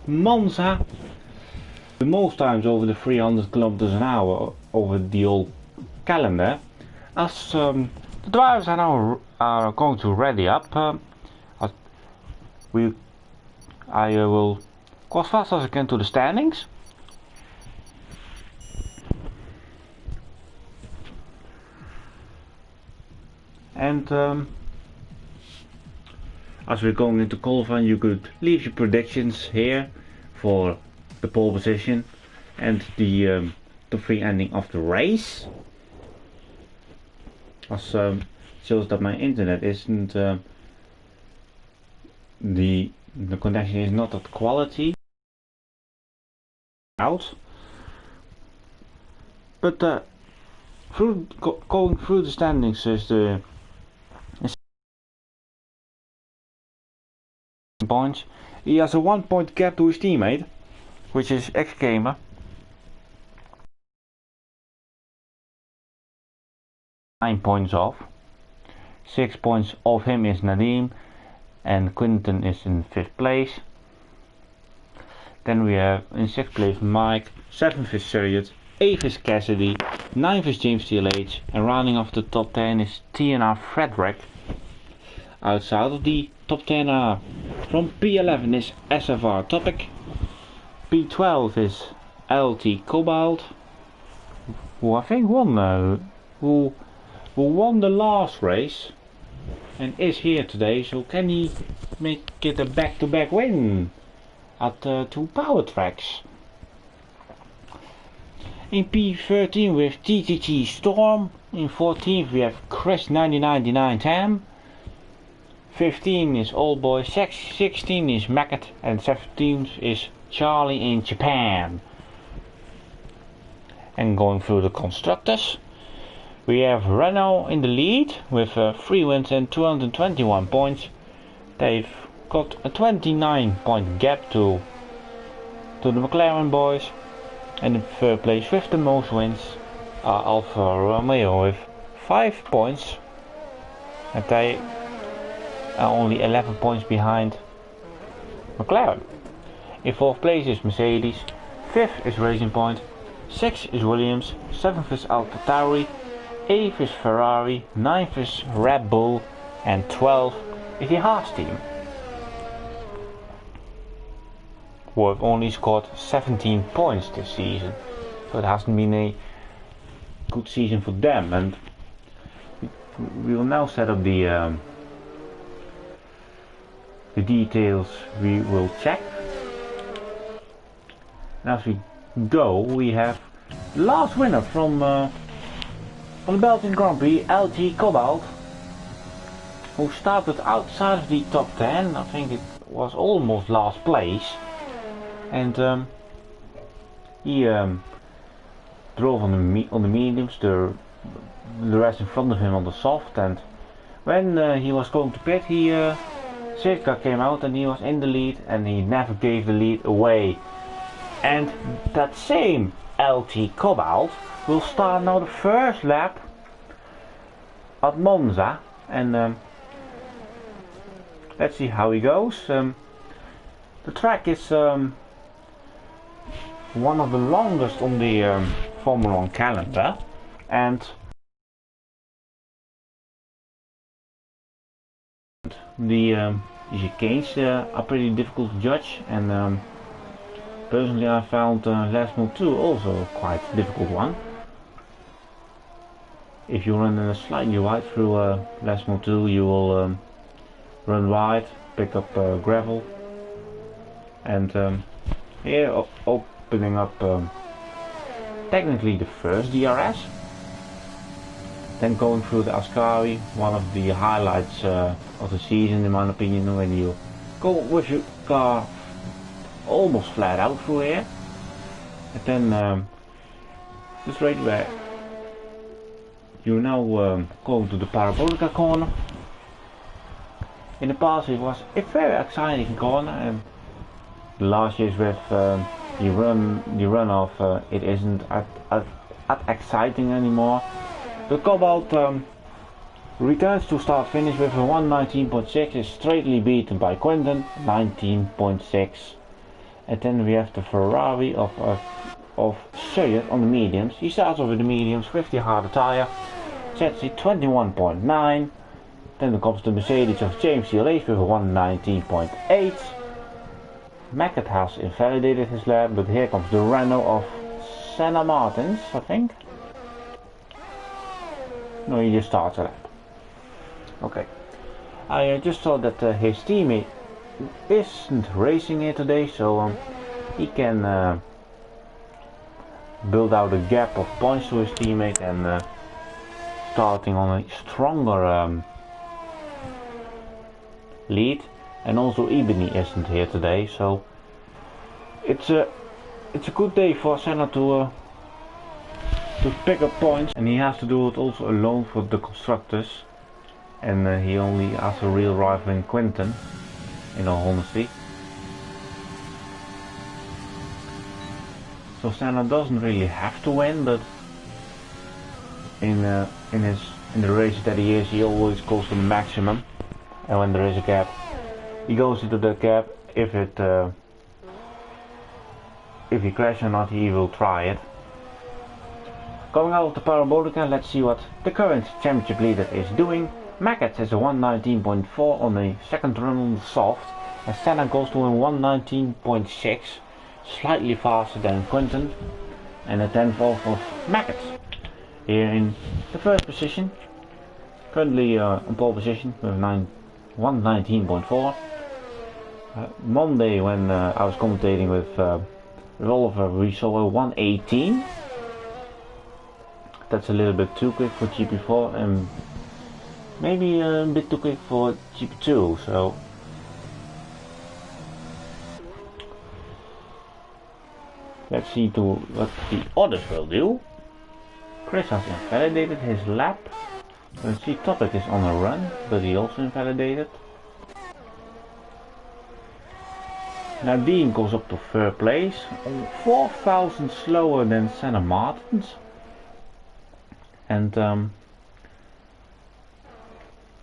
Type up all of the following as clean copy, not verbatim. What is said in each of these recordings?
Monza. The most times over the 300 kilometers an hour over the old calendar. As the drivers are now going to ready up, I will go as fast as I can to the standings. And as we're going into qualifying, you could leave your predictions here for the pole position and the top 3 ending of the race. As shows that my internet isn't the connection is not at quality out, but going through the standings is the points. He has a 1-point gap to his teammate, which is X-Gamer. 9 points off. 6 points off him is Nadim, and Quinton is in 5th place. Then we have in 6th place Mike, 7th is Surreyot, 8th is Cassidy, 9th is James TLH, and rounding off the top 10 is TNR Frederick. Outside of the top 10 are from P11 is SFR Topic, P12 is LT Cobalt, who I think won who won the last race and is here today. So can he make it a back-to-back win at 2 power tracks? In P13 we have TTG Storm, in 14th we have Chris 999910. 15 is Old Boy, 16 is Macket, and 17th is Charlie in Japan. And going through the constructors, we have Renault in the lead with 3 wins and 221 points. They've got a 29-point gap to the McLaren boys. And in 3rd place with the most wins are Alfa Romeo with 5 points. And they are only 11 points behind McLaren. In 4th place is Mercedes, 5th is Racing Point, 6th is Williams, 7th is AlphaTauri, 8th is Ferrari, 9th is Red Bull, and 12th is the Haas team, who have only scored 17 points this season, so it hasn't been a good season for them. And we will now set up the details we will check. And as we go, we have the last winner from the Belgian Grand Prix, LG Cobalt, who started outside of the top 10. I think it was almost last place, and he drove on the mediums, the rest in front of him on the soft, and when he was going to pit, safety car came out and he was in the lead, and he never gave the lead away. And that same LT Cobalt will start now the first lap at Monza, and let's see how he goes. The track is one of the longest on the Formula 1 calendar, and the chicanes are pretty difficult to judge, and personally I found last mode 2 also quite a difficult one. If you run in a slightly wide through last mode 2, you will run wide, pick up gravel, and here opening up technically the first DRS, then going through the Ascari, one of the highlights of the season in my opinion, when you go with your car almost flat out through here, and then just right where you're now going to the Parabolica Corner. In the past it was a very exciting corner, and the last years with the runoff it isn't at exciting anymore. The Cobalt returns to start finish with a 1:19.6, is straightly beaten by Quinton 19.6, And then we have the Ferrari of Suyat on the mediums. He starts off with the mediums with the harder tire. Sets it 21.9. Then comes the Mercedes of James Gilles with a 119.8. Mackett has invalidated his lap, but here comes the Renault of Senna Martins, I think. No, he just starts a lap. Okay. I just saw that his teammate isn't racing here today, so he can build out a gap of points to his teammate and starting on a stronger lead. And also Ebony isn't here today, so it's a good day for Senna to pick up points, and he has to do it also alone for the constructors, and he only has a real rival in Quinten, in all honesty. So Senna doesn't really have to win, but in the race that he is, he always goes for the maximum, and when there is a gap, he goes into the gap. If he crashes or not, he will try it. Going out of the Parabolica, let's see what the current championship leader is doing. Mackett has a 119.4 on the second run on the soft, and Senna goes to a 119.6, slightly faster than Quinten, and a 10th off of Mackett. Here in the first position, currently on pole position with 119.4. Monday, when I was commentating with Oliver, we saw a 118. That's a little bit too quick for GP4 and maybe a bit too quick for GP2, so let's see what the others will do. Chris has invalidated his lap. Let's see, Topic is on a run, but he also invalidated. Nadine goes up to third place, 4,000 slower than Senna Martins. And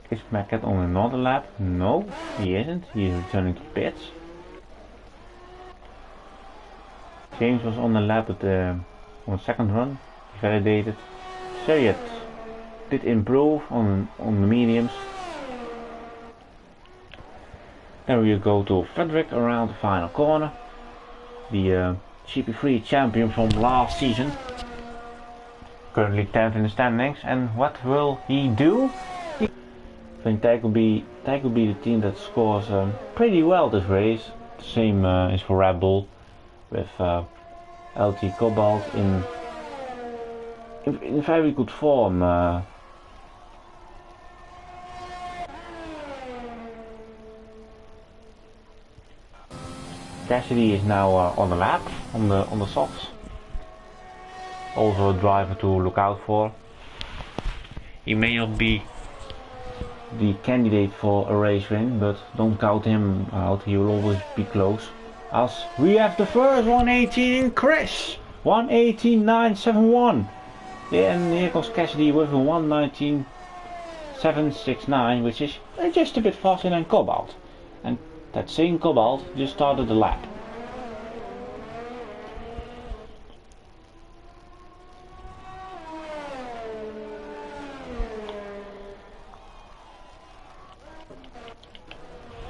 is Mackett on another lap? No, he isn't. He is returning to pits. James was on the lap at on the second run. He validated. Suyat did improve on the mediums. Then we go to Frederick around the final corner. The GP3 champion from last season. Currently 10th in the standings, and what will he do? I think Tag will be the team that scores pretty well this race. The same is for Red Bull, with LT Cobalt in very good form. Cassidy is now on the lap on the softs. Also a driver to look out for. He may not be the candidate for a race win, but don't count him out. He will always be close. As we have the first 118 in Chris, 118.971. Yeah, and here comes Cassidy with a 119.769, which is just a bit faster than Cobalt. And that same Cobalt just started the lap.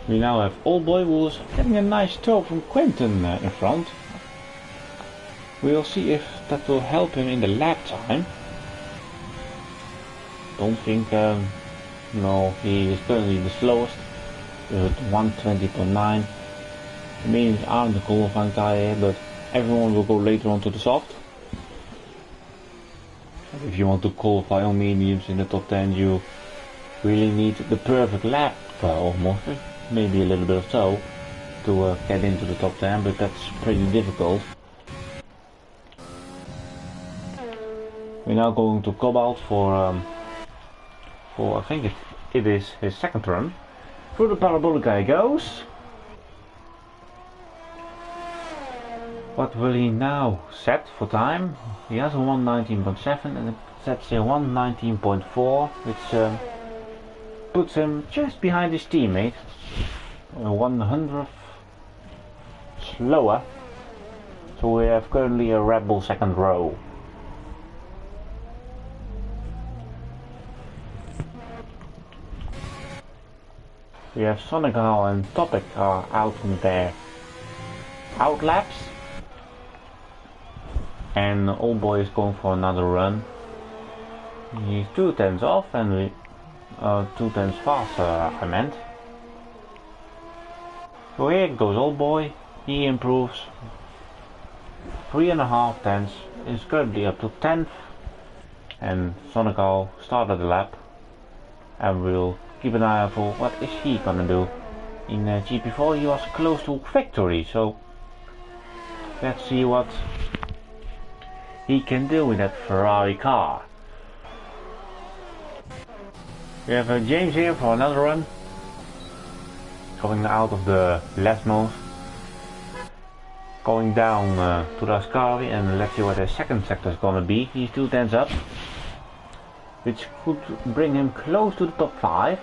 We now have Oldboy, who is getting a nice tow from Quinten in front. We'll see if that will help him in the lap time. Don't think, no, he is currently the slowest with 120.9. The mediums aren't the qualifying tire, but everyone will go later on to the soft. If you want to qualify on mediums in the top 10, you really need the perfect lap, almost. Maybe a little bit of tow to get into the top 10, but that's pretty difficult. We're now going to Cobalt for I think it is his second run. Through the Parabolica he goes. What will he now set for time? He has a 119.7 and it sets a 119.4, which puts him just behind his teammate. 100th slower. So we have currently a Red Bull second row. We have Sonic Hall and Topic are out in their outlaps. And Old Boy is going for another run. He's 2 tenths off and we 2 tenths faster, I meant. So here goes Old Boy. He improves 3.5 tenths. Is currently up to 10th. And Sonic Hall started the lap. And we'll keep an eye out for what is he gonna do. In GP4 he was close to victory, so let's see what he can do with that Ferrari car. We have James here for another run, coming out of the left most, going down to the Ascari, and let's see what the second sector is gonna be. He's 2 tenths up, which could bring him close to the top 5.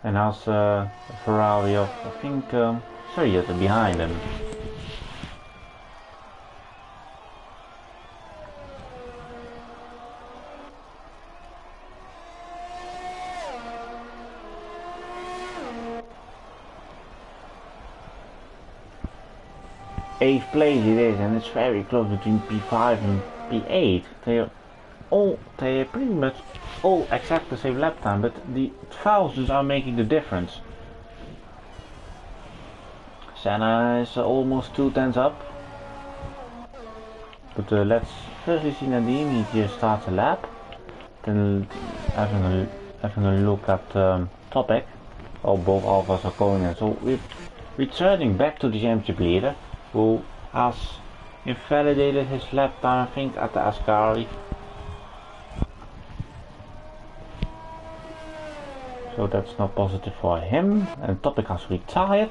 And how's Ferrari of, I think, Surrey behind him. Eighth place it is, and it's very close between P5 and P8. They're pretty much all exact the same lap time, but the thousands are making the difference. Senna is almost 2 tenths up. But let's firstly see Nadim. He just starts a lap. Then having a look at Topic. Oh, both Alphas are going in. So we're returning back to the championship leader, who has invalidated his lap time, I think, at the Ascari. So that's not positive for him. And Topic has retired.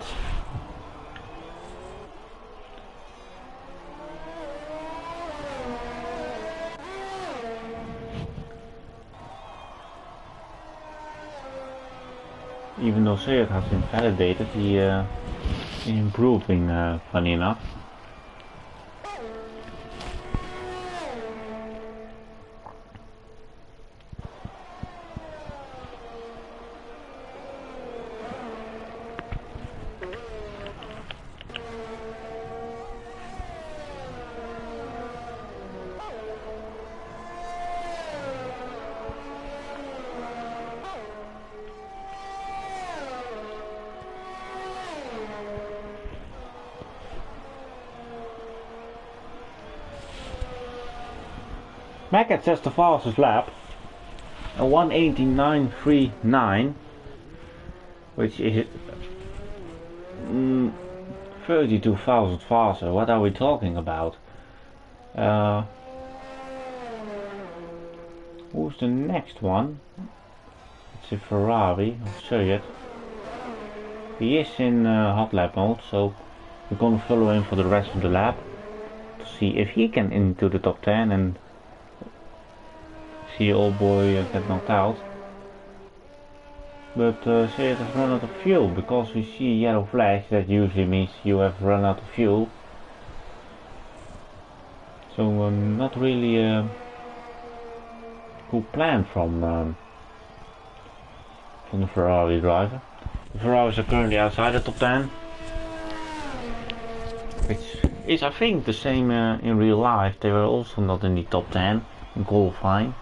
Even though Sayed has invalidated, he is improving, funny enough. Mackett says the fastest lap, a 1:89.39, which is 32,000 faster. What are we talking about? Who's the next one? It's a Ferrari. I'll show you it. He is in hot lap mode, so we're gonna follow him for the rest of the lap to see if he can into the top 10 and see Old Boy get knocked out. But say it has run out of fuel, because we see a yellow flash. That usually means you have run out of fuel. So not really a good plan from the Ferrari driver. The Ferraris are currently outside the top 10, which is, I think, the same in real life. They were also not in the top 10 in qualifying.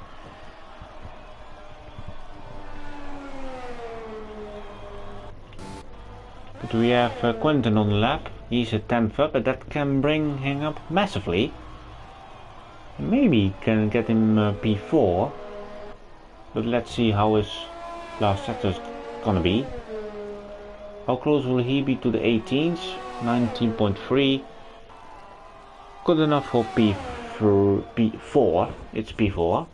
But we have Quentin on the lap. He's a 10th up, but that can bring him up massively. Maybe can get him P4. But let's see how his last sector is gonna be. How close will he be to the 18s? 19.3. Good enough for P4. It's P4.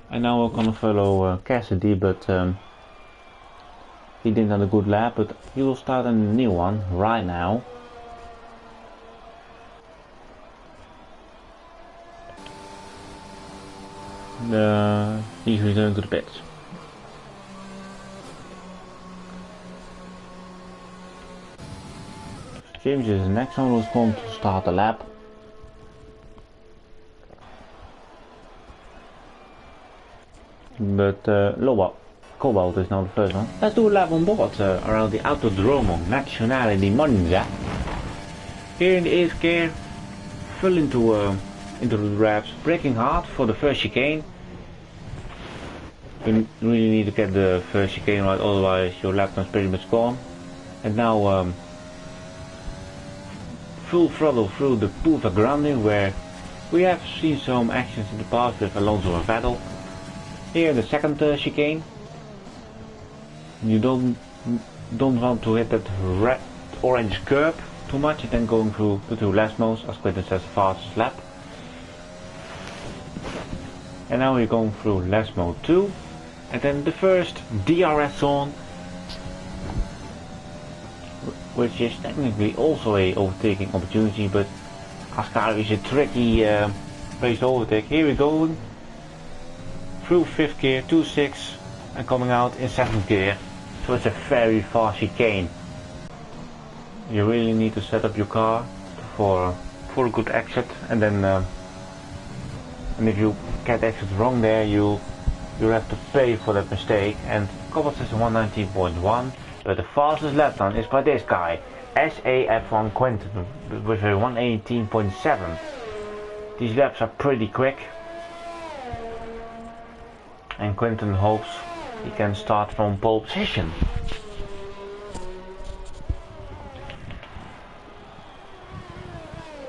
And now we're gonna follow Cassidy, but he didn't have a good lap, but he will start a new one right now. He's returning to the pits. James is the next one who's going to start the lap. But Cobalt is now the first one. Let's do a lap on board around the Autodromo Nazionale di Monza. Here in the 8th gear, full into the wraps, braking hard for the first chicane. You really need to get the first chicane right, otherwise your lap time's pretty much gone. And now full throttle through the Pulva Grande, where we have seen some actions in the past with Alonso and Vettel. Here in the second chicane, you don't want to hit that red orange curb too much, and then going through the two last modes, as Quinten says, the fastest lap. And now we're going through last mode 2, and then the first DRS zone, which is technically also a overtaking opportunity, but Ascari is a tricky place to overtake. Here we're going through 5th gear, 2-6, and coming out in 7th gear, so it's a very fast chicane. You really need to set up your car for a good exit, and then and if you get exit wrong there, you have to pay for that mistake. And Cobalt says 119.1, but the fastest lap time is by this guy, SAF1 Quinten, with a 118.7. These laps are pretty quick, and Quinten hopes he can start from pole position.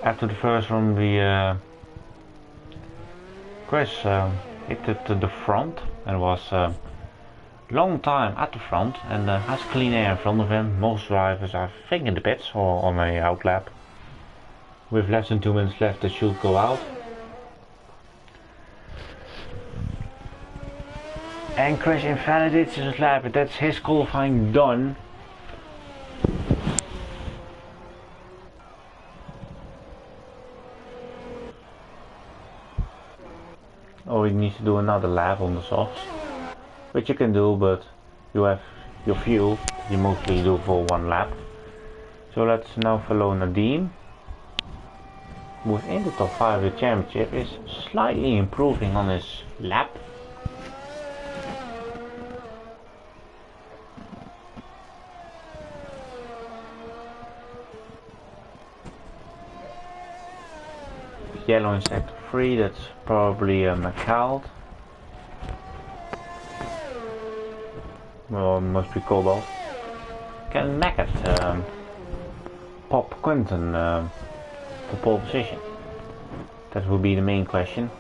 After the first one, Chris hit the front and was long time at the front, and has clean air in front of him. Most drivers are thinking in the pits or on a out lap. With less than 2 minutes left, they should go out. And Chris invalidates his lap, but that's his qualifying done. Or he needs to do another lap on the softs, which you can do, but you have your fuel, you mostly do for one lap. So let's now follow Nadim. Within the top 5 of the championship, is slightly improving on his lap. Yellow in sector 3, that's probably a McCall. Well, must be Cobalt. Can Mackett pop Quinten for pole position? That will be the main question.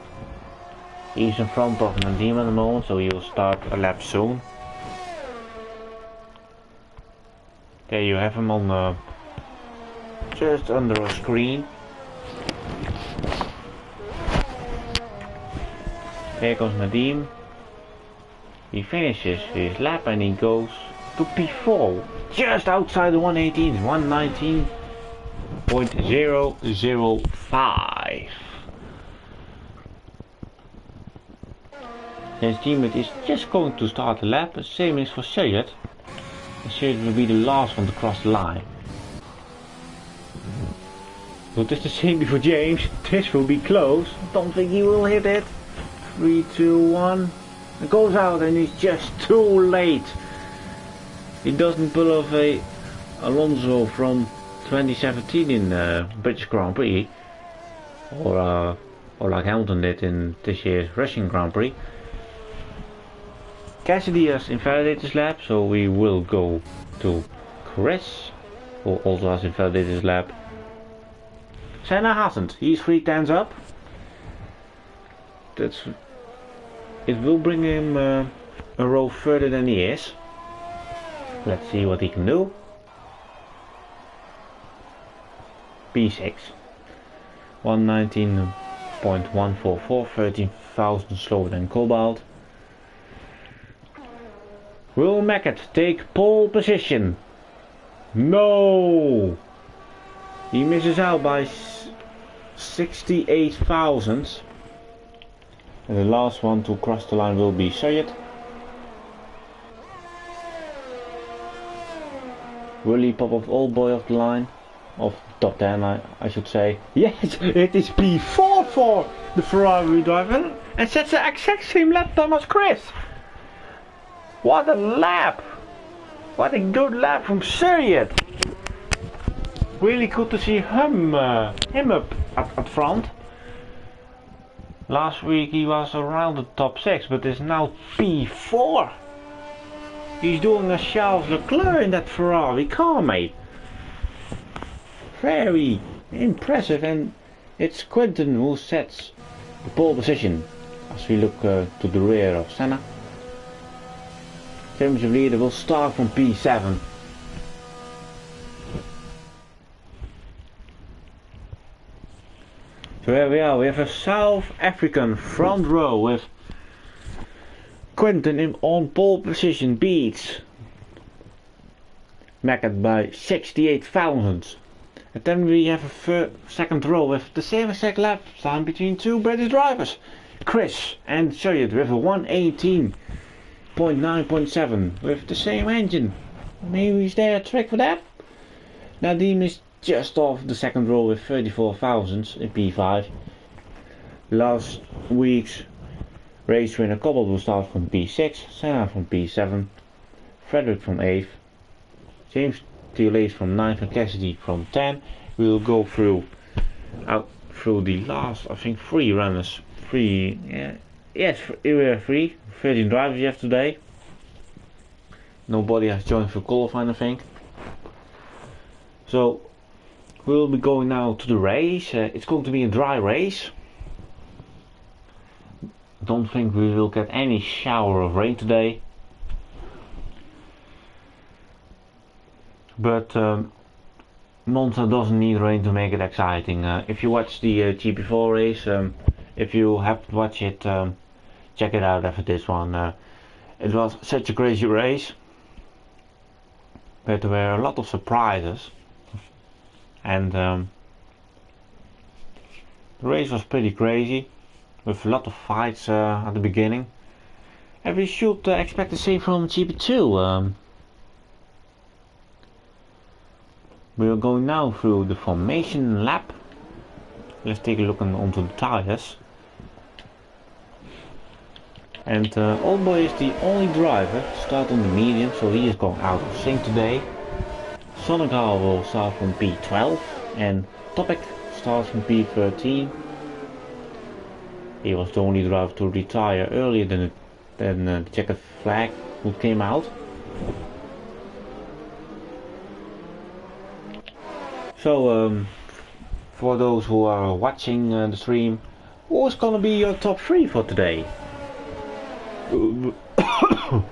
He's in front of Nadim at the moment, so he will start a lap soon. There you have him on just under a screen. Here comes Nadim. He finishes his lap and he goes to P4, just outside the 118, 119.005. His teammate is just going to start the lap, the same is for Sayed. Sayed will be the last one to cross the line. But it's the same for James, this will be close, don't think he will hit it. 3, 2, 1. It goes out and he's just too late. He doesn't pull off a Alonso from 2017 in British Grand Prix, or like Hamilton did in this year's Russian Grand Prix. Cassidy has invalidated his lap, so we will go to Chris, who also has invalidated his lap. Senna hasn't. He's 3 times up. It will bring him a row further than he is. Let's see what he can do. P6. 119.144, 13,000 slower than Cobalt. Will Mackett take pole position? No! He misses out by 68 thousandths. And the last one to cross the line will be Sayed. Will he pop off Old Boy off the line? of top 10, I should say. Yes, it is P4 for the Ferrari driver, and sets the exact same lap time as Chris. What a lap! What a good lap from Surrey. Really good to see him up at front. Last week he was around the top 6, but is now P4. He's doing a Charles Leclerc in that Ferrari car, mate. Very impressive, and it's Quinton who sets the pole position as we look to the rear of Senna. Championship leader will start from P7. So here we are, we have a South African front row with Quinton on pole position, beats Mackett by 68 thousandths. And then we have a second row with the same exact lap time between two British drivers, Chris and Surrey, with a 118.9.7 with the same engine. Maybe is there a trick for that? Nadim is just off the second row with 34 thousandths in P5. Last week's race winner Cobble will start from P6, Senna from P7, Frederick from 8th, James Thiolace from 9th and Cassidy from 10. We will go through the last, I think, 3 runners. 3, yeah, yes, we were 3, 13 drivers yesterday. Nobody has joined for qualifying, I think. So we'll be going now to the race. It's going to be a dry race. Don't think we will get any shower of rain today. But Monza doesn't need rain to make it exciting. If you watch the GP4 race, if you haven't watched it, check it out after this one. It was such a crazy race, but there were a lot of surprises, and the race was pretty crazy with a lot of fights at the beginning. And we should expect the same from GP2. We are going now through the formation lap. Let's take a look onto the tires. And Oldboy is the only driver to start on the medium, so he is going out of sync today. Sonnegaal will start from P12 and Topic starts from P13. He was the only driver to retire earlier than the checkered flag who came out. So for those who are watching the stream, who's gonna be your top 3 for today?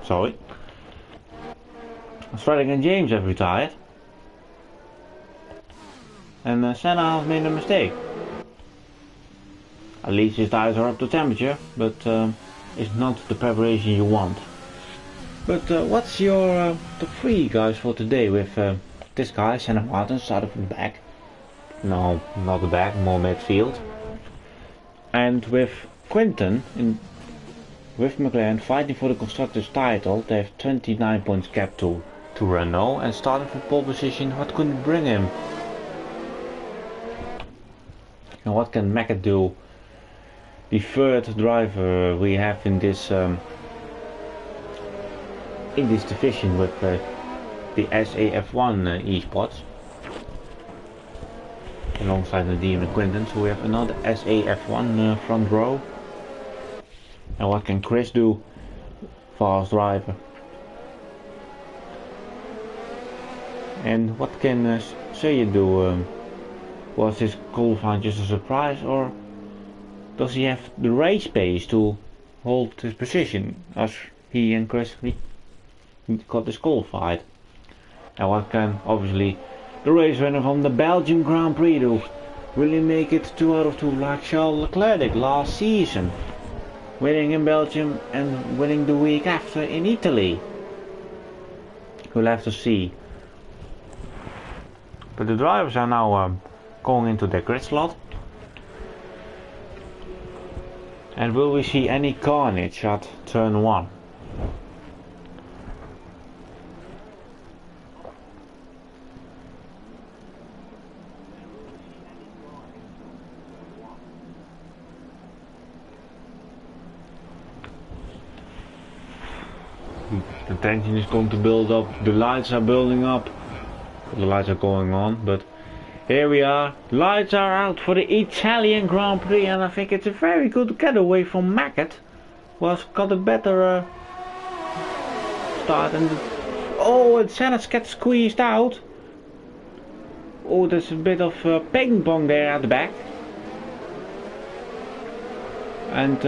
Sorry. Frederick and James have retired, and Senna has made a mistake. At least his tires are up to temperature, but it's not the preparation you want. But what's your top 3 guys for today with this guy, Senna Martin, started from the back. No, not the back, more midfield. And with Quinton with McLaren fighting for the constructors title, they have 29 points gap to Renault, and starting from pole position, what could it bring him? And what can Mackett do? The third driver we have in this division with the SAF1 eSports, alongside Nadim and Quinton, so we have another SAF1 front row. And what can Chris do? Fast driver. And what can Seye do? Was his qualifying just a surprise, or does he have the race pace to hold his position as he and Chris got disqualified? And what can, obviously, the race winner from the Belgian Grand Prix do? Will he make it 2 out of 2 like Charles Leclerc last season? Winning in Belgium and winning the week after in Italy. We'll have to see. But the drivers are now going into their grid slot. And will we see any carnage at turn 1? The tension is going to build up, the lights are building up. The lights are going on, but here we are. Lights are out for the Italian Grand Prix, and I think it's a very good getaway from Mackett. Was got a better start, and oh, and Senna's gets squeezed out. Oh, there's a bit of ping pong there at the back. And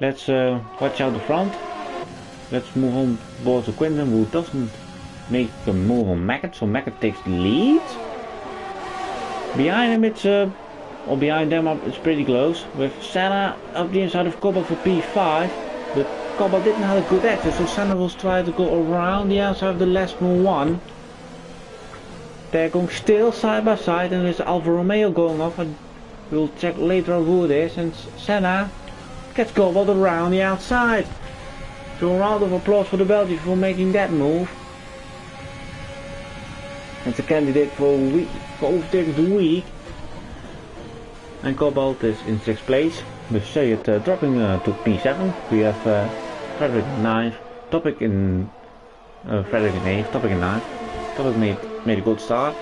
let's watch out the front. Let's move on towards Quinten, who doesn't make a move on Mackett, so Mackett takes the lead. Behind him or behind them it's pretty close, with Senna up the inside of Cobalt for P5, but Cobalt didn't have a good exit, so Senna will try to go around the outside of the last one. They're going still side by side, and there's Alfa Romeo going off, and we'll check later on who it is, and Senna gets Cobalt around the outside. So a round of applause for the Belgian for making that move. It's a candidate for overtaking of the week. And Cobalt is in 6th place, with Sayed dropping to P7. We have Frederick in 9th, Topic in Frederick in 8th, Topic in 9th. Topic made a good start.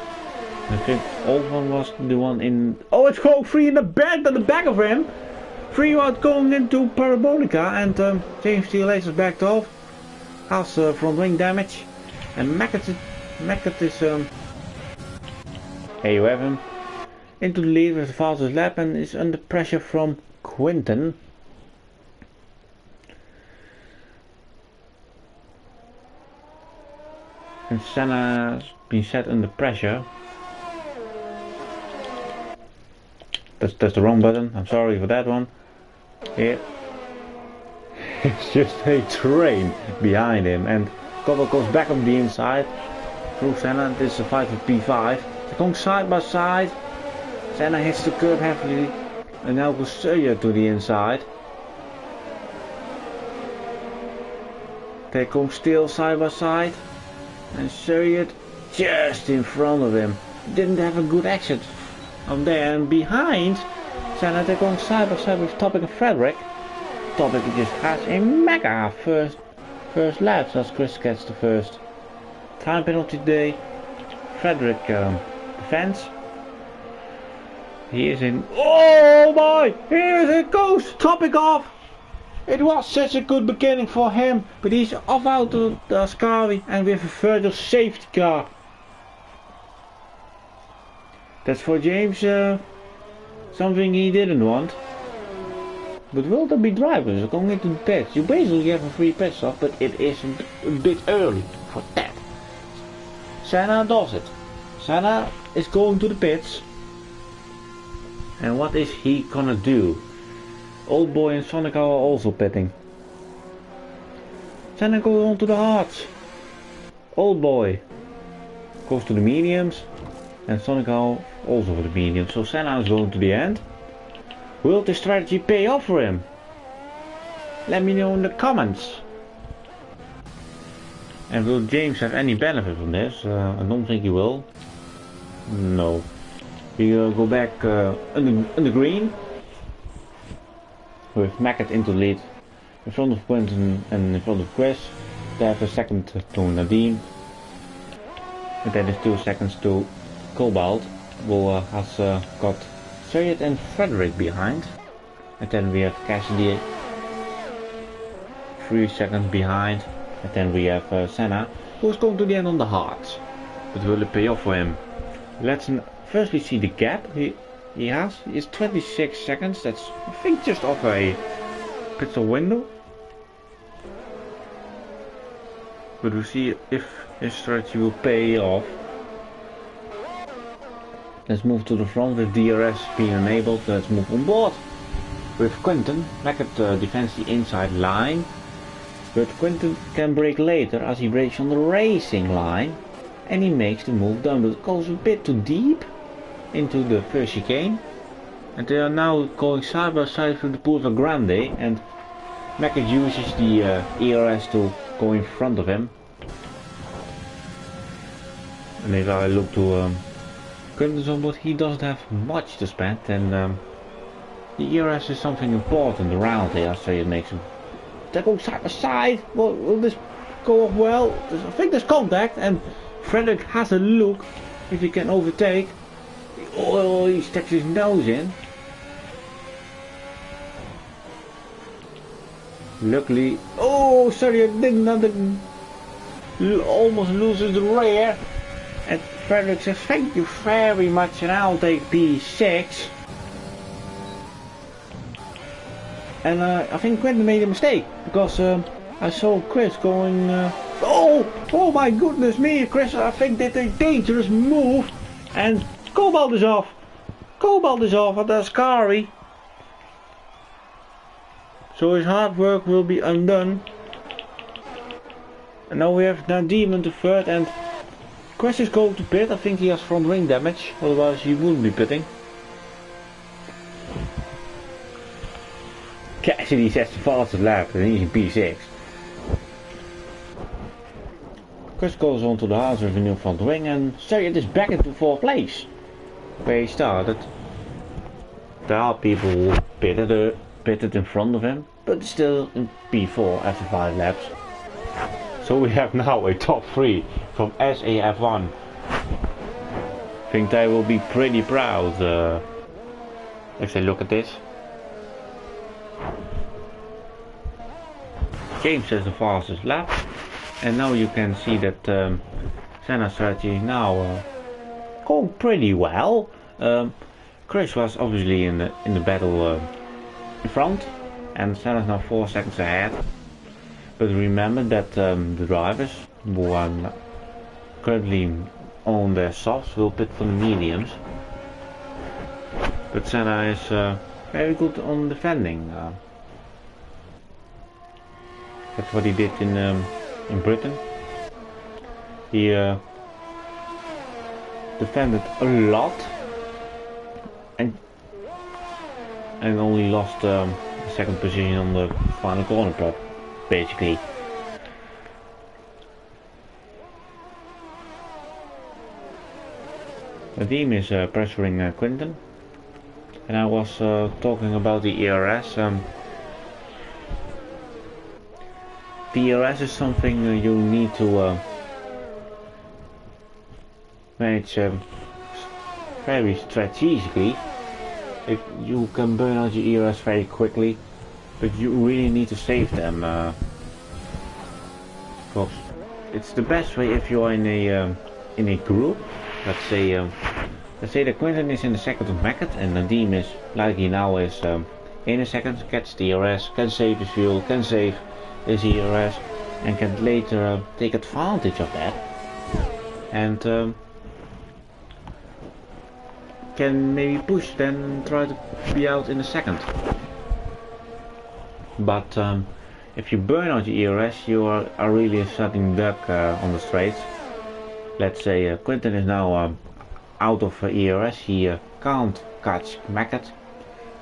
I think Olvan was the one in... Oh, it's going free in the back, at the back of him! 3 out going into Parabolica, and James Steele is backed off. Has front wing damage. And Mackett is... here you have him. Into the lead with the fastest lap, and is under pressure from Quinten. And Senna's been set under pressure. That's the wrong button, I'm sorry for that one. Here. It's just a train behind him, and Cobalt goes back on the inside through Senna. This is a fight with P5. They're going side by side. Senna hits the curb heavily, and now goes Sawyer to the inside. They're going still side by side, and Sawyer just in front of him. Didn't have a good exit on there, and behind Senna they're going side by side with Topic and Frederick. Topic just has a mega first lap, as Chris gets the first time penalty today. Frederick defends. He is in. Oh my! Here it goes! Topic off! It was such a good beginning for him, but he's off out to the Ascari and with a further safety car. That's for James something he didn't want. But will there be drivers going into the pits? You basically have a free pit stop, but it is a bit early for that. Senna does it. Senna is going to the pits. And what is he gonna do? Old Boy and Sonic are also pitting. Senna goes on to the hards. Old Boy goes to the mediums. And Sonic also for the mediums. So Senna is going to the end. Will this strategy pay off for him? Let me know in the comments. And will James have any benefit from this? I don't think he will. No. We go back on the green. With Mackett into the lead. In front of Quinten and in front of Chris. They have a second to Nadine. And then it's 2 seconds to Cobalt, who has got Sayed and Frederick behind. And then we have Cassidy 3 seconds behind. And then we have Senna, who's going to the end on the hards. But will it pay off for him? Let's firstly see the gap he has. He is 26 seconds. That's, I think, just off a pit stop window. But we'll see if his strategy will pay off. Let's move to the front with DRS being enabled. Let's move on board with Quinten. Mackett defends the inside line, but Quinten can brake later as he brakes on the racing line, and he makes the move down, but it goes a bit too deep into the first chicane, and they are now going side by side through the Pulva Grande, and Mackett uses the ERS to go in front of him. And if I look to Quinten's on board, he doesn't have much to spend, and the ERS is something important around here, so it makes They go side by side. Will this go off well? I think there's contact, and Frederick has a look if he can overtake. Oh, he sticks his nose in. Luckily, oh sorry, I didn't almost loses the rear. And Frederick says thank you very much, and I'll take P6. And I think Quentin made a mistake, because I saw Chris going, oh my goodness me, Chris I think did a dangerous move, and Cobalt is off at the Ascari. So his hard work will be undone. And now we have Nadim in the third, and Chris is going to pit. I think he has front wing damage, otherwise he wouldn't be pitting. Cassidy says the fastest lap, and he's in P6. Chris goes on to the Haas with a new front wing, and Sargent is back into 4th place, where he started. There are people who pitted in front of him, but still in P4 after 5 laps. So we have now a top 3 from SAF1. I think they will be pretty proud if they look at this. James has the fastest lap, and now you can see that Senna's strategy is now going pretty well. Chris was obviously in the battle in front, and Senna's now 4 seconds ahead. But remember that the drivers who are currently on their softs will pit for the mediums. But Senna is very good on defending. That's what he did in Britain. He defended a lot and only lost the 2nd position on the final corner prep, basically. Nadim is pressuring Quinton, and I was talking about the ERS. The ERS is something you need to manage very strategically. You can burn out your ERS very quickly, but you really need to save them. Because it's the best way if you are in a group. Let's say that Quinton is in the second of Macket, and Nadim is, like he now is, in a second, gets the ERS, can save his fuel, can save his ERS, and can later take advantage of that, and can maybe push, then try to be out in a second. But if you burn out your ERS, you are really a sitting duck on the straights. Let's say Quinton is now out of ERS, he can't catch Macket,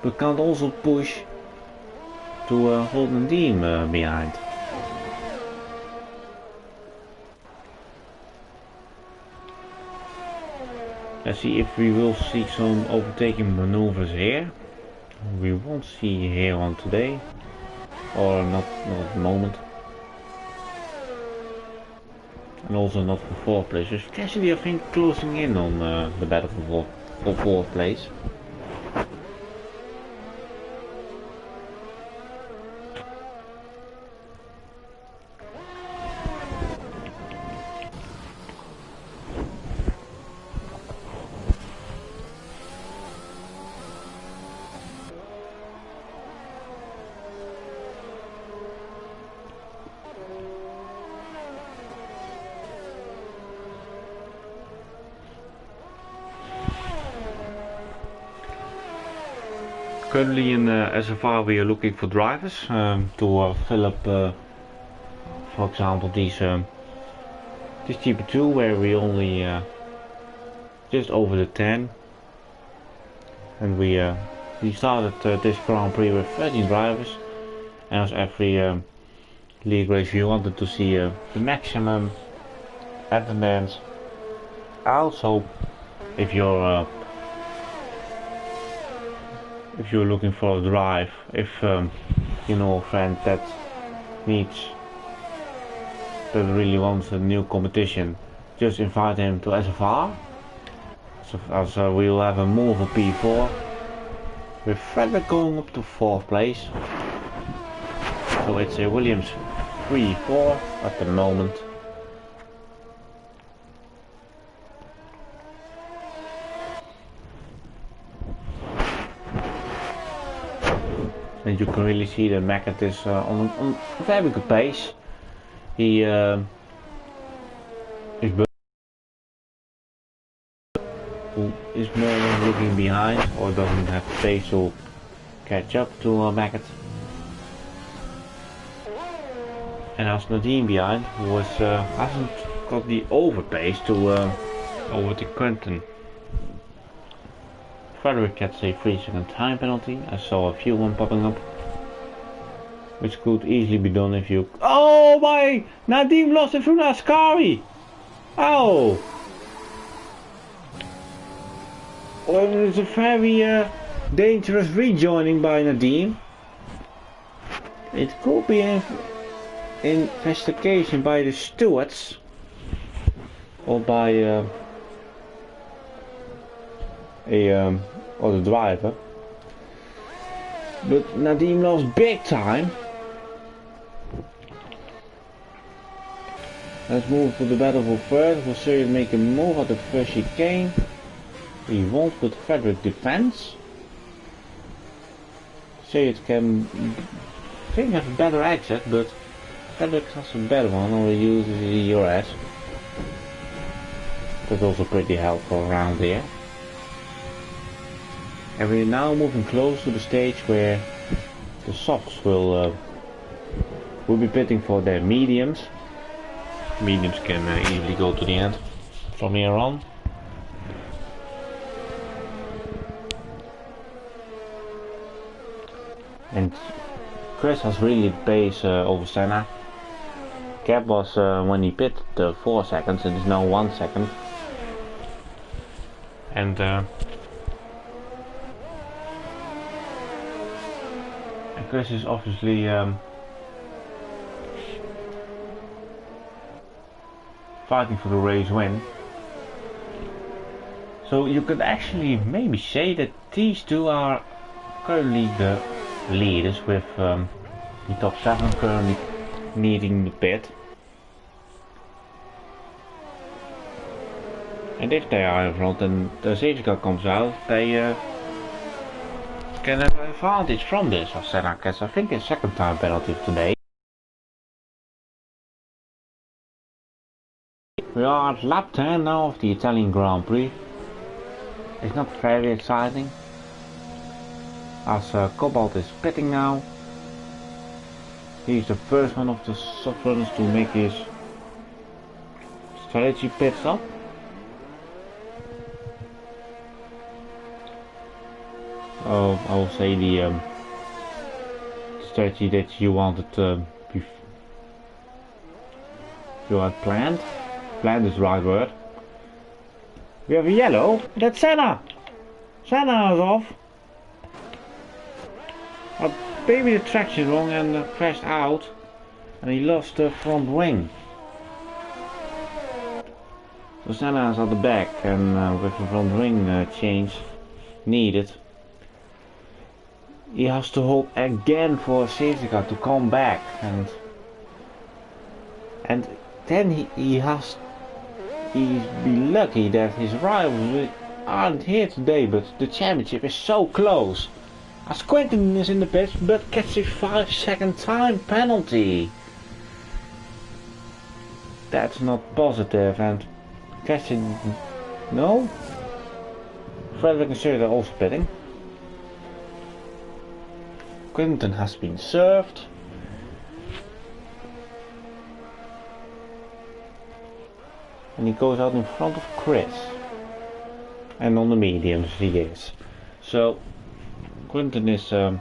but can't also push to hold Nadim behind. Let's see if we will see some overtaking maneuvers here. We won't see here on today, or not at the moment. And also not for 4th place. Just Cassidy, I think, closing in on the battle for 4th place. Currently in SFR we are looking for drivers to fill up, for example, this GP2 where we only just over the 10, and we started this Grand Prix with 13 drivers, and as every league race we wanted to see the maximum attendance. Also, if you're looking for a drive, if you know a friend that really wants a new competition, just invite him to SFR. So we'll have a move of P4 with Frederick going up to 4th place. So it's a Williams 3-4 at the moment. And you can really see that Mackett is on a very good pace. He is who is more or less looking behind or doesn't have the pace to catch up to Mackett. And as Nadine behind, who hasn't got the overpace to overtake Quentin. Frederick gets a 3-second time penalty. I saw a few one popping up, which could easily be done if you... Oh my! Nadim lost it through Ascari! Oh! Well, it's a very dangerous rejoining by Nadim. It could be an investigation by the stewards or by or the driver. But Nadim lost big time. Let's move to the battle for third. We'll see him make a move at the first chicane. He won't, but Frederick defends. See, it can have a better exit, but Frederick has a better one, or he uses the ERS. That's also pretty helpful around here. And we're now moving close to the stage where the softs will be pitting for their mediums. Mediums can easily go to the end from here on. And Chris has really pace over Senna. Gap was when he pitted 4 seconds, it is now 1 second. And Chris is obviously fighting for the race win. So you could actually maybe say that these two are currently the leaders, with the top 7 currently needing the pit. And if they are in front and the safety car comes out, they can have an advantage from this. As Senna gets, I think, a second time penalty today. We are at lap 10 now of the Italian Grand Prix. It's not very exciting, as Cobalt is pitting now. He's the first one of the soft runners to make his strategy pit stop. I will say the strategy that you wanted you had planned. Planned is the right word. We have a yellow. That's Senna. Senna is off. Maybe the traction wrong and crashed out, and he lost the front wing. So Senna is at the back, and with the front wing change needed, he has to hold again for a safety car to come back, and then he's be lucky that his rivals aren't here today, but the championship is so close. As Quentin is in the pits but gets a 5-second time penalty. That's not positive, and catching no. Frederick and Sir are also pitting. Quentin has been served. And he goes out in front of Chris. And on the mediums he is. So Quentin is not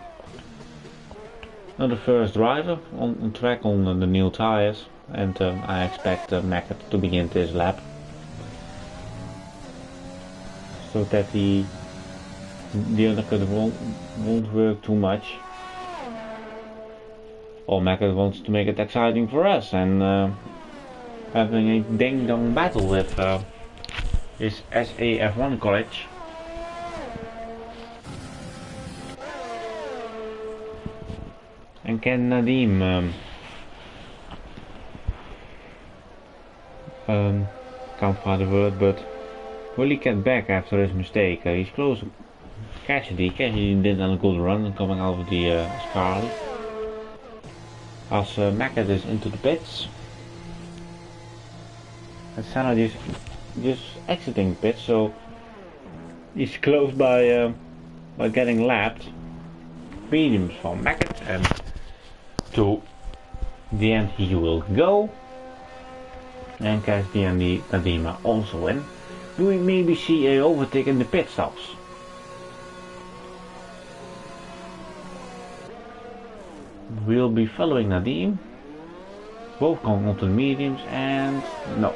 the first driver on track on the new tires, and I expect Mackett to begin this lap, so that the undercut won't work too much. Or Maggot wants to make it exciting for us and having a ding-dong battle with his SAF1 college. And can Nadim can't find the word, but will he get back after his mistake? He's close to Cassidy. Cassidy did a good run coming out of the Scarlet. As Maggot is into the pits. And Senna just exiting the pits, so he's close by getting lapped. Mediums from Maggot, and to the end he will go. And Cassidy and the Nadim are also in. Do we maybe see a overtake in the pit stops? We'll be following Nadim. Both going onto the mediums, and no,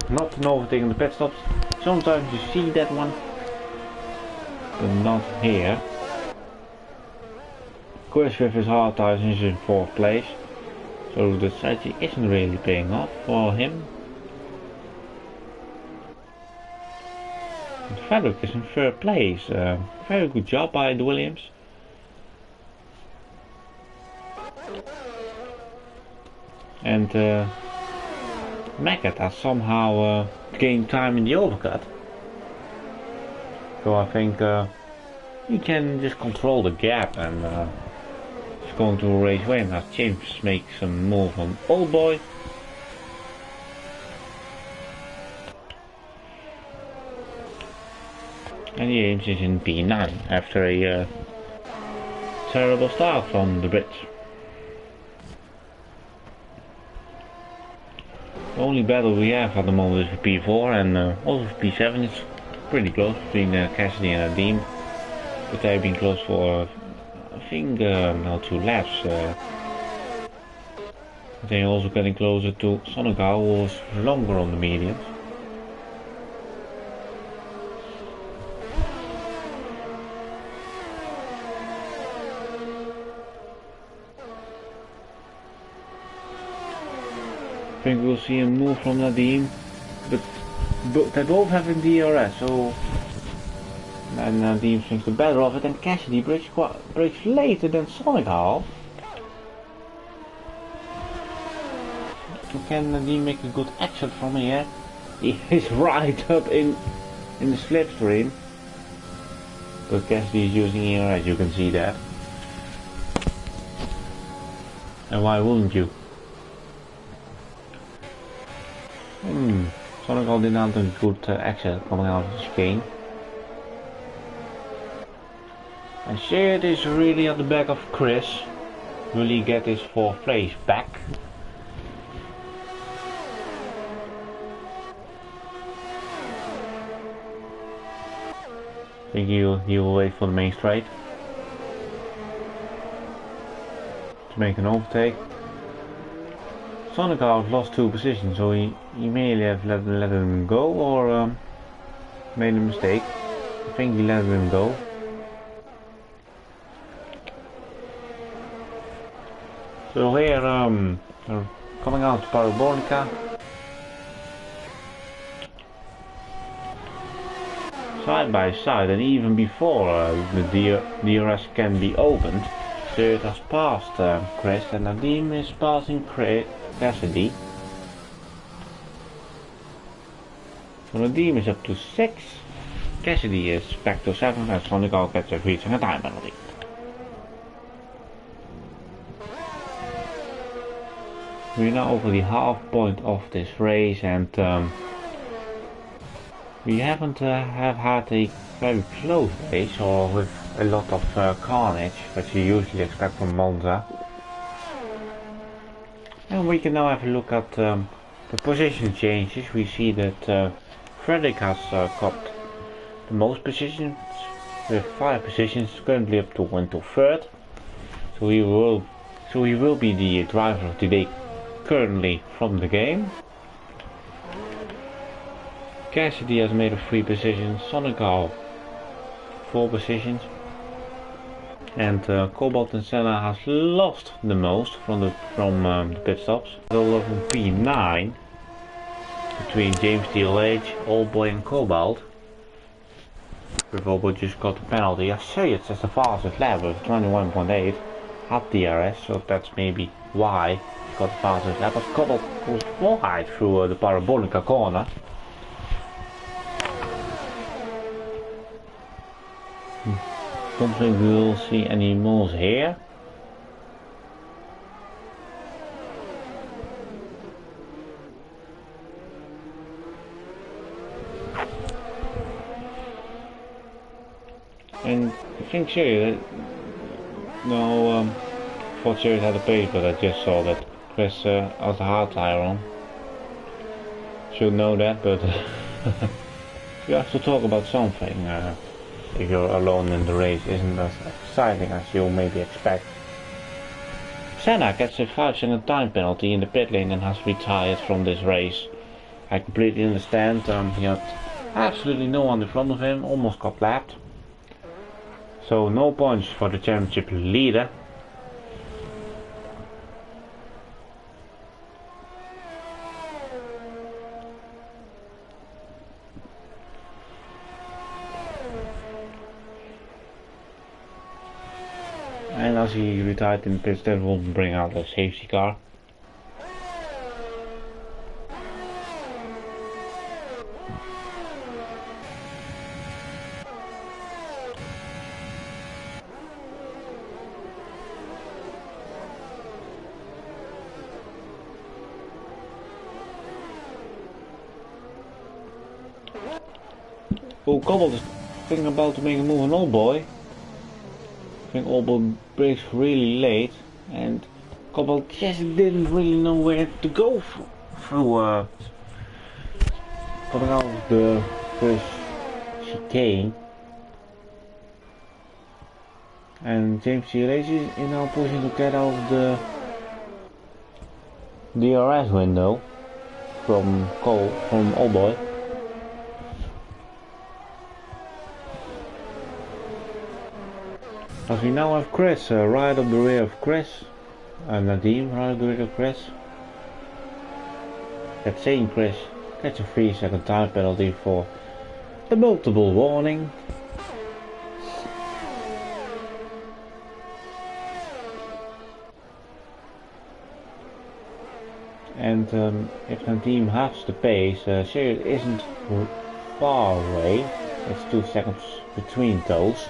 not an overtake in the pit stops. Sometimes you see that one, but not here. Chris with his hard tires is in 4th place. So the strategy isn't really paying off for him. And Frederick is in 3rd place. Very good job by the Williams. And Maggot has somehow gained time in the overcut. So I think he can just control the gap and going to race away, and as James makes some move on Old Boy. And James is in P9 after a terrible start from the bridge. The only battle we have at the moment is for P4, and also for P7 is pretty close between Cassidy and Nadim, but they've been close for I think now 2 laps. They're also getting closer to Sonogal, who was longer on the mediums. I think we'll see a move from Nadim, but they both have a DRS, so and Nadim thinks the better of it, and Cassidy brakes later than Sonogal. Can Nadim make a good exit from here? He is right up in the slipstream, but Cassidy is using ERS, you can see that. And why wouldn't you? Sonogal did not have a good exit coming out of the chicane. And Sheard is really at the back of Chris. Will he get his 4th place back? I think he will wait for the main straight to make an overtake. Sonogal lost 2 positions, so he may have let him go, or made a mistake. I think he let him go. So here, we're coming out to Parabolica. Side by side, and even before the DRS can be opened, Sheard has passed Chris, and Nadim is passing Cassidy. So Nadim is up to 6, Cassidy is back to 7, and Sonogal gets a reaching a time penalty. We're now over the half point of this race, and we haven't have had a very close race, or with a lot of carnage, which you usually expect from Monza. And we can now have a look at the position changes. We see that Frederick has got the most positions, with 5 positions, currently up to 3rd. So he will be the driver of the day currently from the game. Cassidy has made 3 positions, Sonogal 4 positions, And Cobalt and Senna has lost the most from the pit stops. All of P9 between James DLH, Oldboy and Cobalt. With Oldboy just got the penalty. I say it's the fastest lap with 21.8 at DRS, so that's maybe why he got the fastest lap. But Cobalt goes wide through the Parabolica Corner. Don't think we will see any moles here. And I think Sirius, no, I thought Sirius had a pace, but I just saw that Chris has a hard tire on. Should know that, but you have to talk about something. If you're alone in the race, isn't as exciting as you maybe expect. Senna gets a 5-second time penalty in the pit lane and has retired from this race. I completely understand. He had absolutely no one in front of him, almost got lapped. So no points for the championship leader. And as he retired in the pits, that will bring out a safety car. Oh, Cobalt is thinking about to make a move on Oldboy. I think Oldboy brakes really late, and Cobalt just didn't really know where to go through coming out of the first chicane. And James DLH is now pushing to get out of the DRS window from Oldboy. As we now have Chris right up the rear of Chris, and Nadim right up the rear of Chris. That same Chris gets a 3-second time penalty for the multiple warning. And if Nadim has the pace, Sirius isn't far away. It's 2 seconds between those.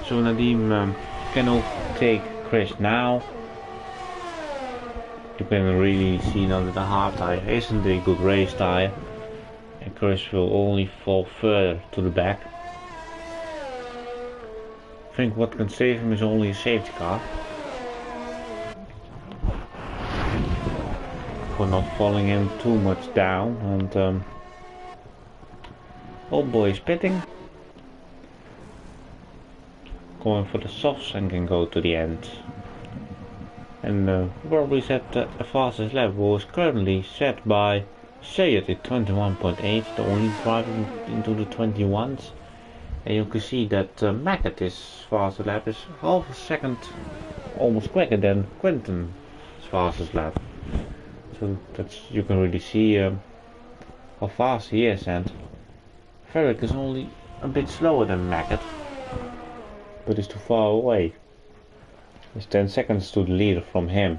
So Nadim can overtake Chris now. You can really see now that the hard tire isn't a good race tire, and Chris will only fall further to the back. I think what can save him is only a safety car, for not falling him too much down. And Oldboy is pitting, going for the softs, and can go to the end. And probably set the fastest lap was currently set by Sayed at 21.8, the only driver into the 21s. And you can see that Mackett's fastest lap is half a second almost quicker than Quinton's fastest lap. So that's, you can really see how fast he is, and Ferrick is only a bit slower than Mackett, but is too far away. It's 10 seconds to the leader from him.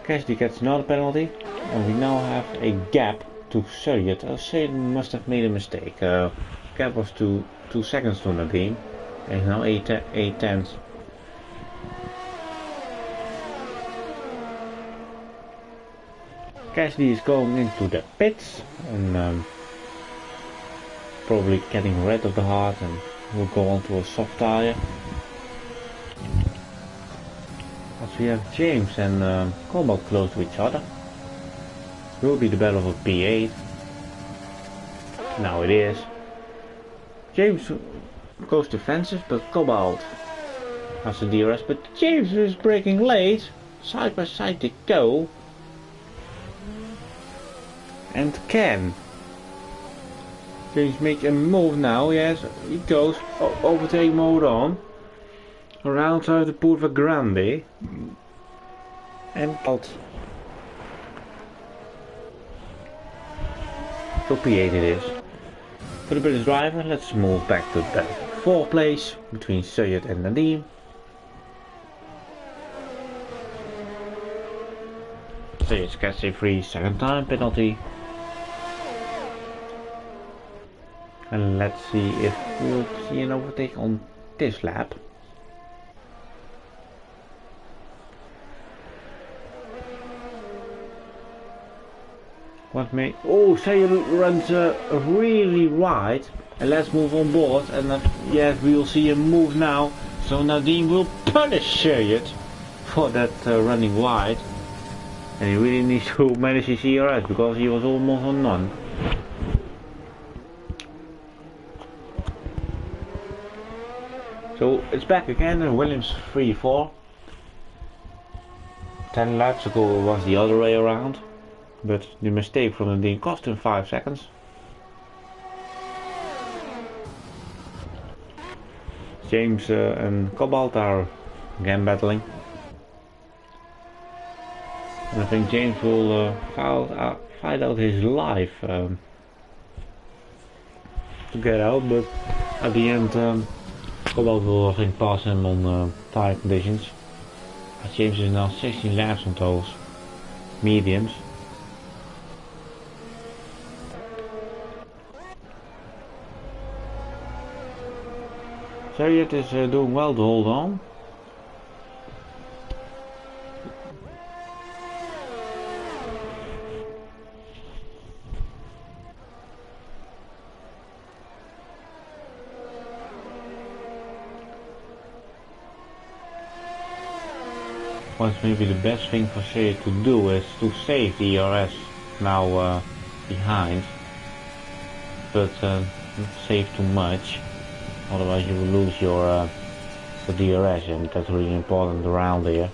Cassidy gets another penalty, and we now have a gap to Sayed. Sayed must have made a mistake. Gap was 2 seconds to Nadim, and now 8 tenths. Cassidy is going into the pits, and probably getting rid of the hard, and will go on to a soft tire. As we have James and Cobalt close to each other. Will be the battle of a P8. Now it is. James goes defensive, but Cobalt has the DRS, but James is braking late. Side by side they go. And can James make a move now? Yes, he goes overtake mode on. around the Curva Grande and called so P8 it is. For the British driver, let's move back to the 4th place between Syed and Nadim. Syed gets a free second time penalty. And let's see if we'll see an overtake on this lap. What may... Oh, Syed runs really wide. And let's move on board. And yes, we'll see him move now. So Nadim will punish Syed for that running wide. And he really needs to manage his ERS because he was almost on none. So it's back again and Williams 3-4. 10 laps ago it was the other way around. But the mistake from Nadim cost him 5 seconds. James and Cobalt are again battling. And I think James will fight out his life to get out, but at the end Cobalt will I think pass him on tire conditions. James is now 16 laps on those mediums. Syed is doing well to hold on. What's maybe the best thing for Syed to do is to save the ERS now behind, but not save too much, otherwise you will lose your the DRS, and that's really important around here.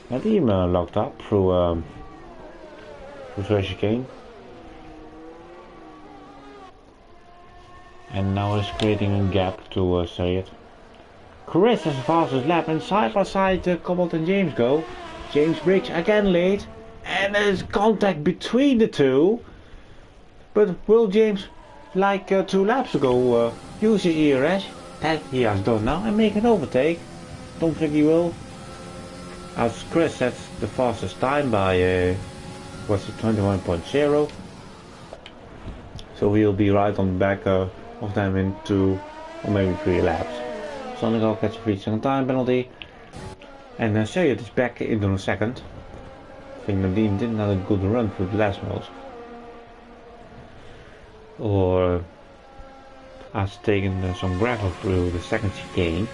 Nadim locked up through first chicane, and now is creating a gap to Syed. Chris has the fastest lap, and side by side Cobalt and James go. James brakes again late, and there's contact between the two. But will James, like 2 laps ago, use his ERS? That he has done now and make an overtake. Don't think he will. As Chris sets the fastest time by what's it, 21.0. So he'll be right on the back of them in 2 or maybe 3 laps. Sonnegal gets a free second time penalty. And Syed is back into the second. I think Nadim didn't have a good run through the last modes. Or has taken some gravel through the second chicane.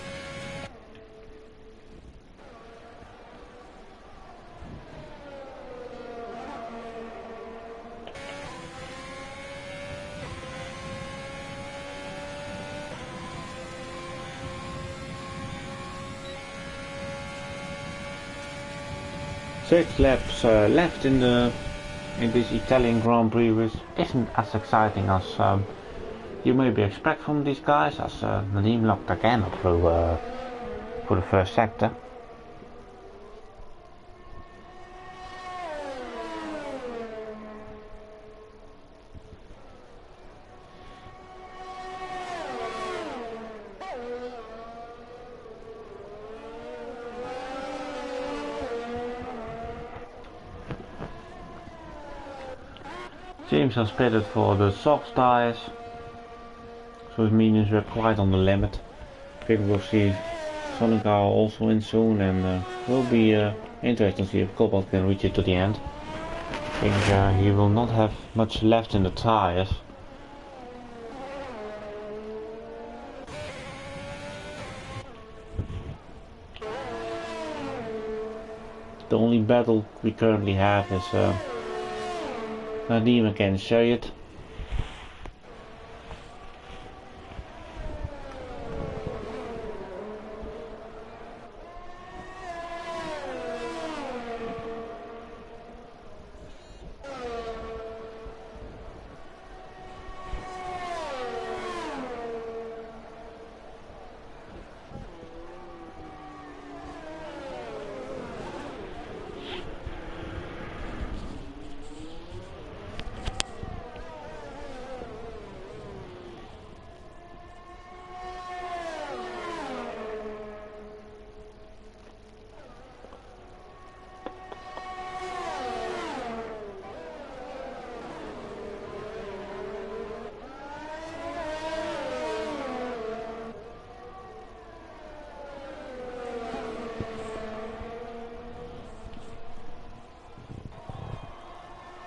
Six laps left in this Italian Grand Prix, which isn't as exciting as you maybe expect from these guys, as Nadim locked again up through for the first sector. James has pitted for the soft tires, so his mediums were quite on the limit. I think we'll see Sonnegal also in soon, and will be interesting to see if Cobalt can reach it to the end. I think he will not have much left in the tires. The only battle we currently have is Nadim against Syed.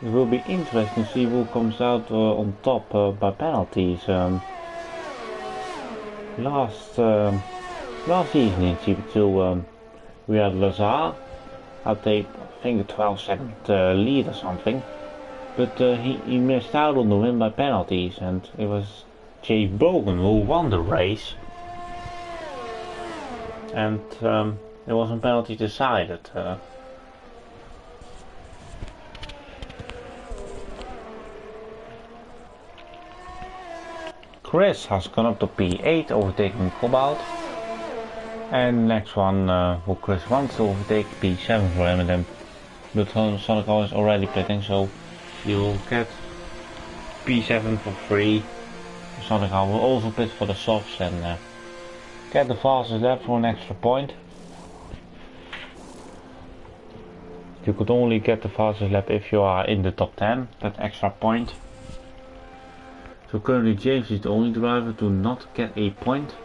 It will be interesting to see who comes out on top by penalties. Last season in GP2 we had Lazar. I think a 12-second lead or something. But he missed out on the win by penalties, and it was Jay Bogan who won the race. And it was on penalty decided. Chris has gone up to P8, overtaking Cobalt. And next one, who Chris wants to overtake, P7 for him, and then but Sonic is already pitting, so you will get P7 for free. Sonic will also pit for the softs and get the fastest lap for an extra point. You could only get the fastest lap if you are in the top 10, that extra point. So currently James is the only driver to not get a point.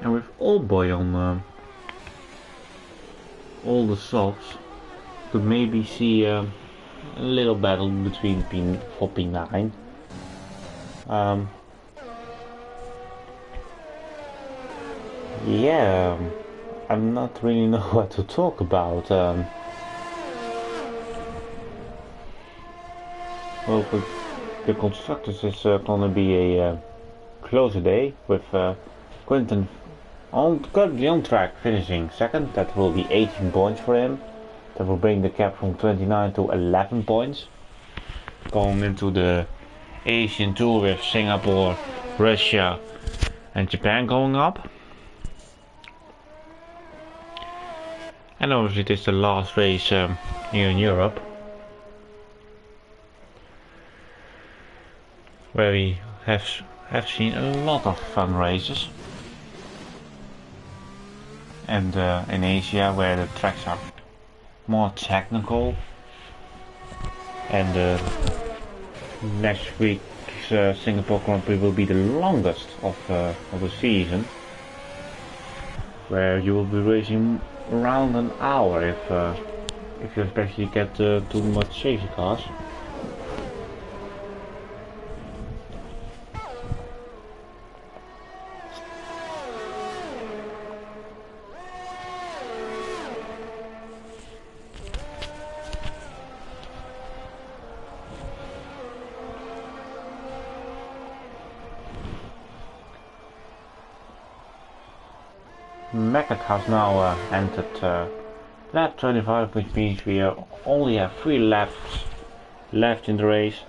And with Old Boy on all the softs, could maybe see a little battle between P4 P9. Yeah, I'm not really know what to talk about. Well, for the constructors is gonna be a closer day with Quinton currently on track, finishing second. That will be 18 points for him. That will bring the gap from 29 to 11 points. Going into the Asian Tour with Singapore, Russia and Japan going up. And obviously it is the last race here in Europe, where we have seen a lot of fun races. And in Asia, where the tracks are more technical, and next week's Singapore Grand Prix will be the longest of the season, where you will be racing around an hour if you especially get too much safety cars. Meckett has now entered lap 25, which means we only have 3 laps left in the race.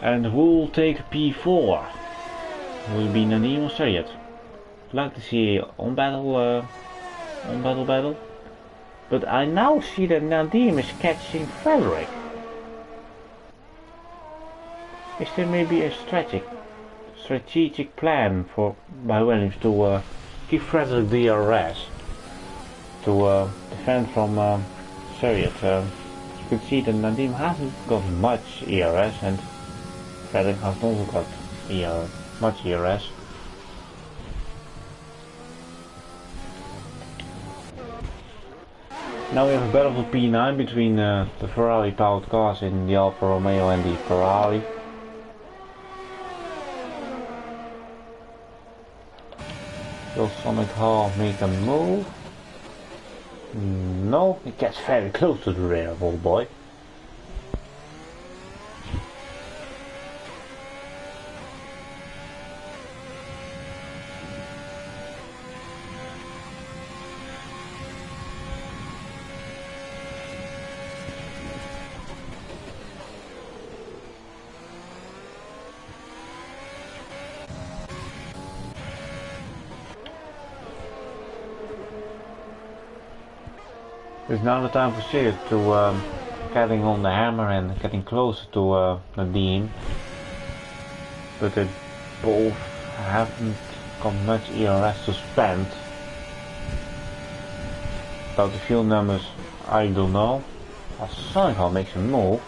And who will take P4? Will it be Nadim or Sayed? I'd like to see on battle, but I now see that Nadim is catching Frederick. Is there maybe a strategic plan by Williams to keep Frederick DRS to defend from Sayed? You could see that Nadim hasn't got much ERS and Frederick has also got much ERS. Now we have a battle for P9 between the Ferrari powered cars in the Alfa Romeo and the Ferrari. Will Sonic Hall make a move? No, it gets very close to the rear of Old Boy. It's now the time for Sid to getting on the hammer and getting closer to Nadim, but they both haven't got much ERS to spend. About the fuel numbers, I don't know. Somehow makes a move.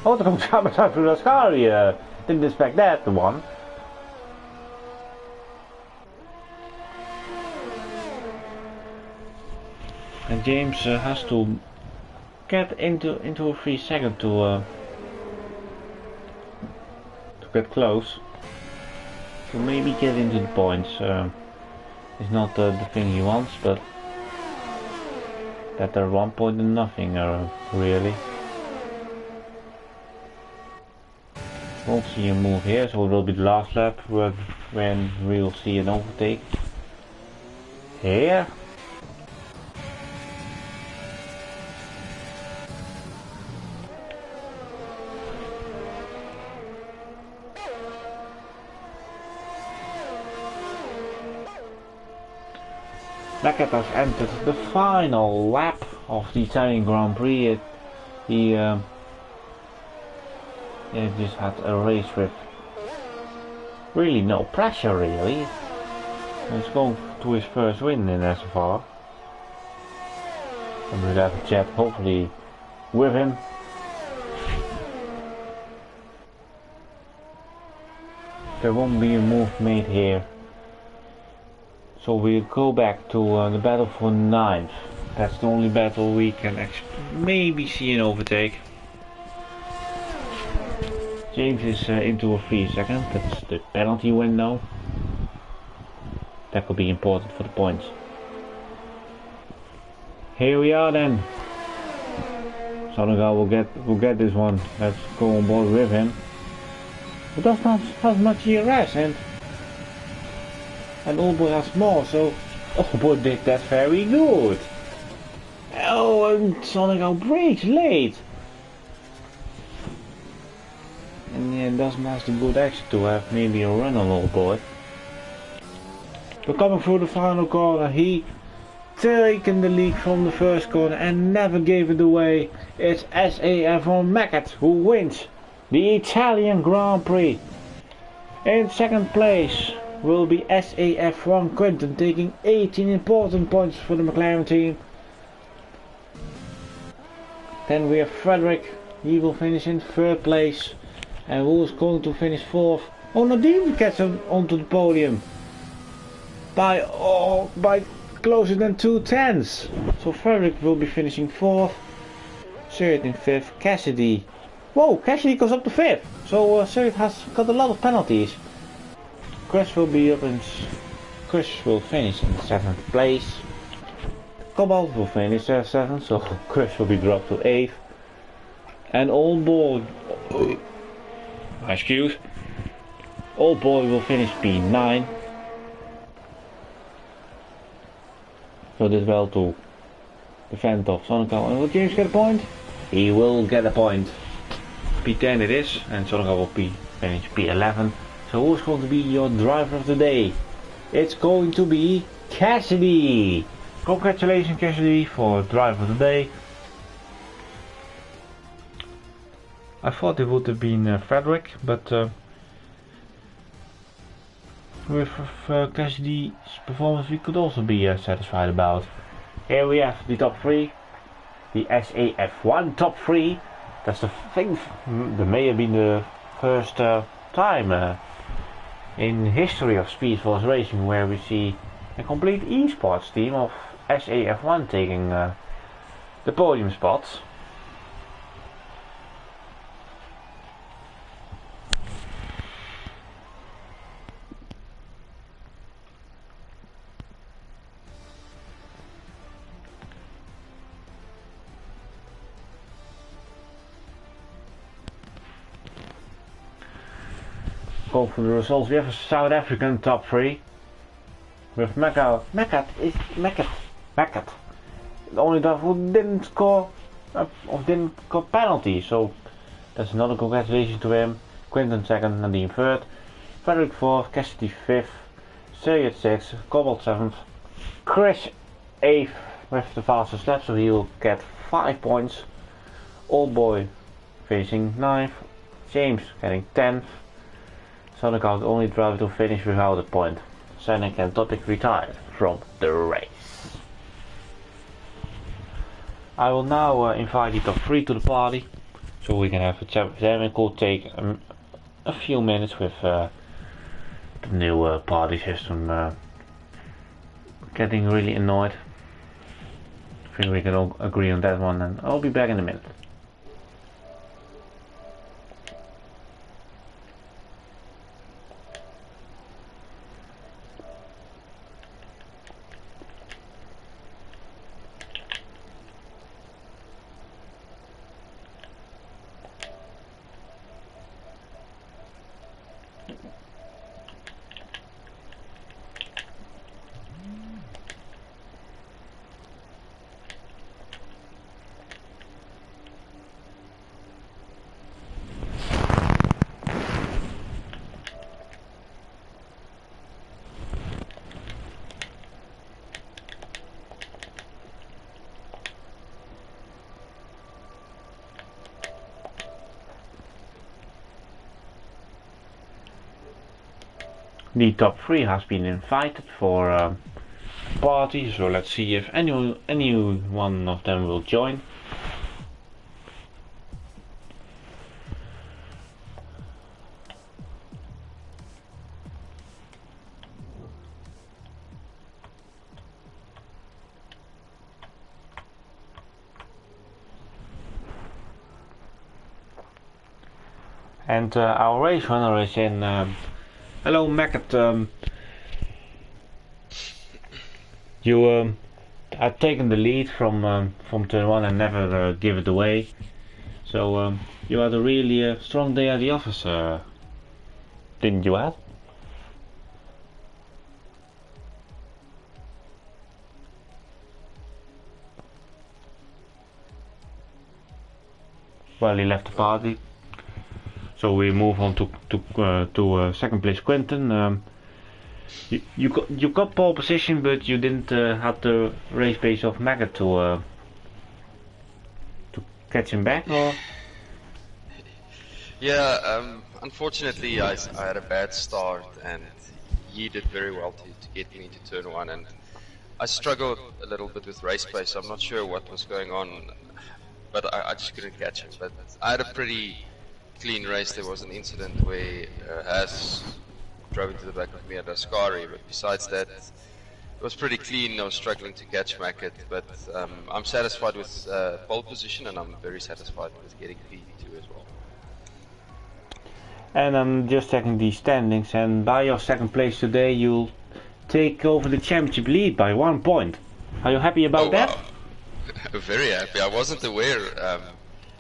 Oh, there comes Sabotage through the Ascari. Didn't expect that, the one. And James has to get into a 3 second to get close. To maybe get into the points. It's not the thing he wants, but better 1 point than nothing, really. Won't see a move here, so it will be the last lap when we will see an overtake. Here. Beckett has entered the final lap of the Italian Grand Prix. He just had a race with really no pressure, really. He's going to his first win in SFR. And we'll have a chat hopefully with him. There won't be a move made here. So we'll go back to the battle for 9th. That's the only battle we can maybe see an overtake. James is into a 3 second. That's the penalty window. That could be important for the points. Here we are then. Sonogal will get this one. Let's go on board with him. But does not have much ERS and Oldboy has more, so Oldboy did that very good. Oh, and Sonogal brakes late. And yeah, doesn't have the good action to have maybe a run on Oldboy. But coming through the final corner, he taken the lead from the first corner and never gave it away. It's SAF1 Mackett who wins the Italian Grand Prix. In second place will be SAF1 Quinton, taking 18 important points for the McLaren team. Then we have Frederick, he will finish in third place. And who is going to finish fourth? Oh, Nadim gets him onto the podium by closer than 2 tenths. So Frederick will be finishing fourth, third and fifth. Cassidy, whoa, Cassidy goes up to fifth. So third has got a lot of penalties. Chris will be up and Chris will finish in 7th place. Cobalt will finish 7th, so Chris will be dropped to 8th. And Oldboy, excuse, Oldboy will finish P9. So did well to defend off Sonogal. And will James get a point? He will get a point. P10 it is, and Sonogal will finish P11. So who's going to be your driver of the day? It's going to be Cassidy. Congratulations Cassidy for driver of the day. I thought it would have been Frederick, but with Cassidy's performance we could also be satisfied about. Here we have the top 3. The SAF1 top 3. That's the thing, that may have been the first time in history of Speed Force Racing where we see a complete esports team of SAF1 taking the podium spots. Go for the results. We have a South African top 3 with Mackett. The only driver who didn't score or didn't score penalty, so that's another congratulations to him. Quinton 2nd, Nadim 3rd, Frederick 4th, Cassidy 5th, Sayed 6th, Cobalt 7th, Chris 8th with the fastest lap, so he will get 5 points. Oldboy finishing 9th, James getting 10th. Sonogal the only driver to finish without a point. Senek and Topic retired from the race. I will now invite the top 3 to the party, so we can have a chat with them. It could take a few minutes with the new party system getting really annoyed. think we can all agree on that one, and I'll be back in a minute. The top 3 has been invited for a party, so let's see if any one of them will join. And our race runner is in. Hello, Mackett. You have taken the lead from turn 1 and never give it away. So you had a really strong day at the office, didn't you, Ed? Well, he left the party. So we move on to second place, Quentin. You got pole position, but you didn't have the race pace of Maggot to catch him back, or? Yeah, unfortunately I had a bad start, and he did very well to get me into turn 1, and I struggled a little bit with race pace. I'm not sure what was going on, but I just couldn't catch him. But I had a pretty clean race. There was an incident where Has drove into the back of me at Ascari, but besides that, it was pretty clean. I was struggling to catch Mackett, but I'm satisfied with pole position, and I'm very satisfied with getting P2 as well. And I'm just checking the standings, and by your second place today, you'll take over the championship lead by 1 point. Are you happy about that? Wow. Very happy. I wasn't aware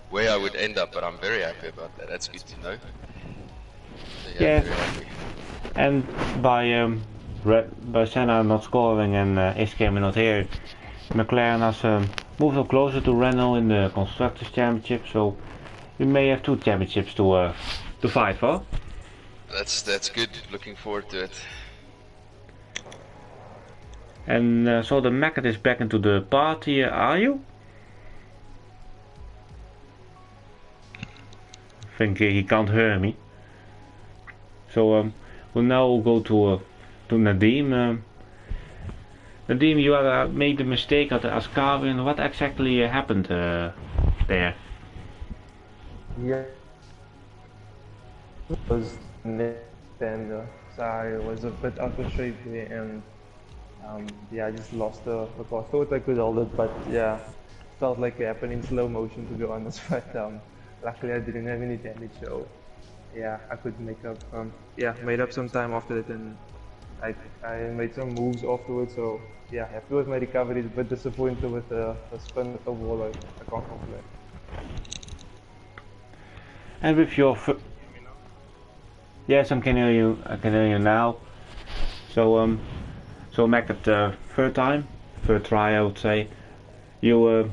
where I would end up, but I'm very happy about that. That's good to know. So, yeah. Very happy. And by Senna not scoring and Iskemi not here, McLaren has moved up closer to Renault in the Constructors' Championship, so we may have 2 championships to fight for. That's good. Looking forward to it. And so the Mackett is back into the party, are you? I think he can't hear me. So we'll now go to Nadim. Nadim, you have made a mistake at the Ascari, and what exactly happened there? Yeah, it was mid and so I was a bit out of shape there, and yeah, I just lost the car. Thought I could hold it, but yeah, felt like it happened in slow motion, to be honest. But luckily I didn't have any damage, so yeah, I could make up. Made up some time after it, and I made some moves afterwards. So yeah, happy with my recovery. A bit disappointed with the spin overall. I can't complain. And with your yes, I can hear you. I can hear you now. So Mac at third try, I would say. You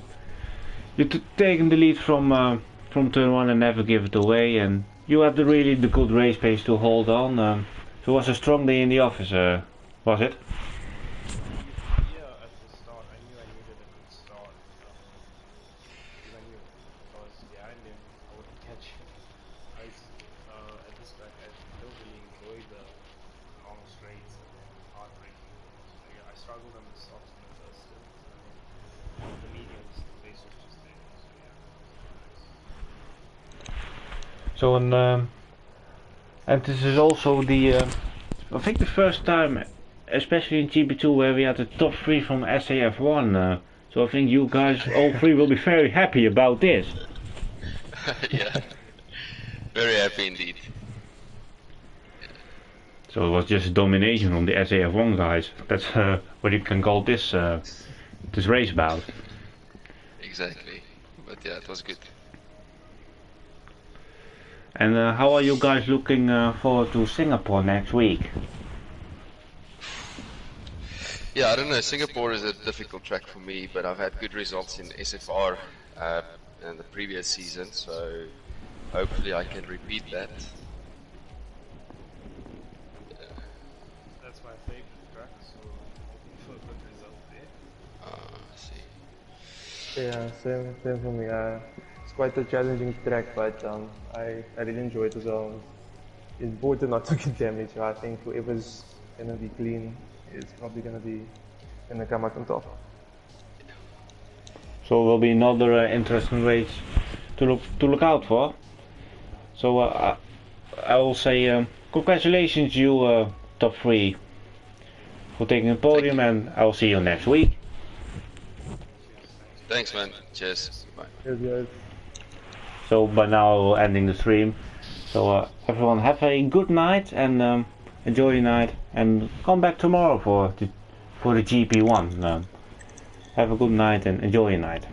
taken the lead from turn 1 and never give it away, and you had the good race pace to hold on. So it was a strong day in the office, was it? Yeah, at the start I knew I needed a good start. Because I knew if I was behind him, I wouldn't catch him. At this track I don't really enjoy the long straights and hard braking. So yeah, I struggled on the softs in the first stint, and then the mediums, the pace was just there. So yeah, nice. So and this is also the I think the first time, especially in GP2, where we had the top 3 from SAF1. So I think you guys, all three, will be very happy about this. Yeah, very happy indeed. So it was just domination from the SAF1 guys. That's what you can call this this race bout. Exactly. But yeah, it was good. And how are you guys looking forward to Singapore next week? Yeah, I don't know. Singapore is a difficult track for me, but I've had good results in SFR in the previous season, so hopefully I can repeat that. That's my favorite track, so hoping for a good result there. I see. Yeah, same for me. It's quite a challenging track, but I really enjoy it as well. It's important not to get damaged. So I think whoever's gonna be clean is probably gonna come out on top. So it will be another interesting race to look out for. So I will say congratulations you top 3 for taking the podium, and I will see you next week. Thanks, man. Cheers. Bye. Cheers, guys. So by now ending the stream. So everyone have a good night and enjoy your night, and come back tomorrow for the GP1. Have a good night and enjoy your night.